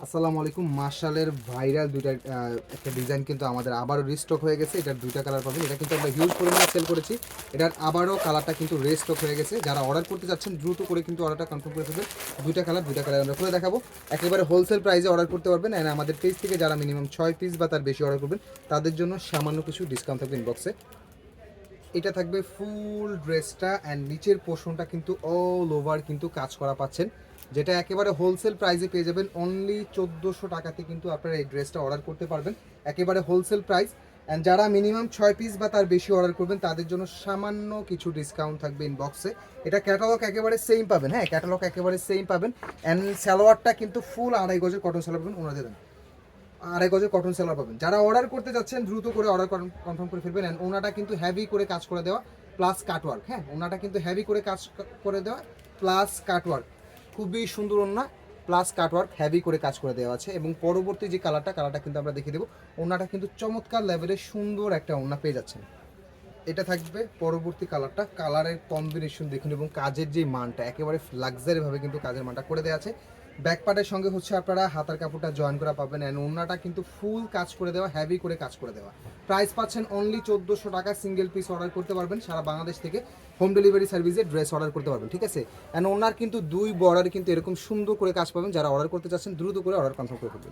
আসসালামু আলাইকুম। মার্শালের ভাইরাল দুইটা একটা ডিজাইন কিন্তু আমাদের আবারও রিস্টক হয়ে গেছে। এটার দুইটা কালার পাবেন। এটা কিন্তু আমরা হিউজ পরিমাণে সেল করেছি। এটার আবারও কালারটা কিন্তু রিস্টক হয়ে গেছে। যারা অর্ডার করতে চাচ্ছেন দ্রুত করে কিন্তু অর্ডারটা কনফার্ম করে ফেলবেন। দুইটা কালার আমরা খুলে দেখাবো। একেবারে হোলসেল প্রাইসে অর্ডার করতে পারবেন। অ্যান্ড আমাদের পেজ থেকে যারা মিনিমাম 6 পিস বা তার বেশি অর্ডার করবেন তাদের জন্য সামান্য কিছু ডিসকাউন্ট থাকবে ইনবক্সে। এটা থাকবে ফুল ড্রেসটা অ্যান্ড নিচের পোর্শনটা কিন্তু অল ওভার কিন্তু কাজ করা পাচ্ছেন, যেটা একেবারে হোলসেল প্রাইসে পেয়ে যাবেন। অনলি 1400 টাকাতে কিন্তু আপনারা এই ড্রেসটা অর্ডার করতে পারবেন, একেবারে হোলসেল প্রাইস। অ্যান্ড যারা মিনিমাম 6 পিস বা তার বেশি অর্ডার করবেন তাদের জন্য সামান্য কিছু ডিসকাউন্ট থাকবে ইনবক্সে। এটা ক্যাটালগ একেবারে সেম পাবেন, হ্যাঁ ক্যাটালগ একেবারে সেম পাবেন। অ্যান্ড সালোয়ারটা কিন্তু ফুল 2.5 গজের কটন সালোয়ার পাবেন, ওনাদের দেন 2.5 গজের কটন সালোয়ার পাবেন। যারা অর্ডার করতে যাচ্ছেন দ্রুত করে অর্ডার কনফার্ম করে ফেলবেন। অ্যান্ড ওনাটা কিন্তু হেভি করে কাজ করে দেওয়া প্লাস কাটওয়ার্ক, হ্যাঁ ওনাটা কিন্তু হেভি করে কাজ করে দেওয়া প্লাস কাটওয়ার্ক, খুবই সুন্দর ওনা প্লাস কাটওয়ার্ক হেভি করে কাজ করে দেওয়া আছে। এবং পরবর্তী যে কালারটা কিন্তু আমরা দেখিয়ে দেবো। ওনাটা কিন্তু চমৎকার লেভেলের সুন্দর একটা ওনা পেয়ে যাচ্ছেন। এটা থাকবে পরবর্তী কালারটা, কালারের কম্বিনেশন দেখুন এবং কাজের যে মানটা একেবারে লাক্সারি ভাবে কিন্তু কাজের মানটা করে দেওয়া আছে। ব্যাক পার্টের সঙ্গে হচ্ছে আপনারা হাতার কাপড়টা জয়েন করা পাবেন। অ্যান্ড ওড়নাটা কিন্তু ফুল কাজ করে দেওয়া, হেভি করে কাজ করে দেওয়া। প্রাইস পাচ্ছেন অনলি 1400 টাকা। সিঙ্গেল পিস অর্ডার করতে পারবেন, সারা বাংলাদেশ থেকে হোম ডেলিভারি সার্ভিসে ড্রেস অর্ডার করতে পারবেন, ঠিক আছে। অ্যান্ড ওনার কিন্তু দুই বর্ডার কিন্তু এরকম সুন্দর করে কাজ পাবেন। যারা অর্ডার করতে চাচ্ছেন দ্রুত করে অর্ডার কনফার্ম করে ফেলবেন।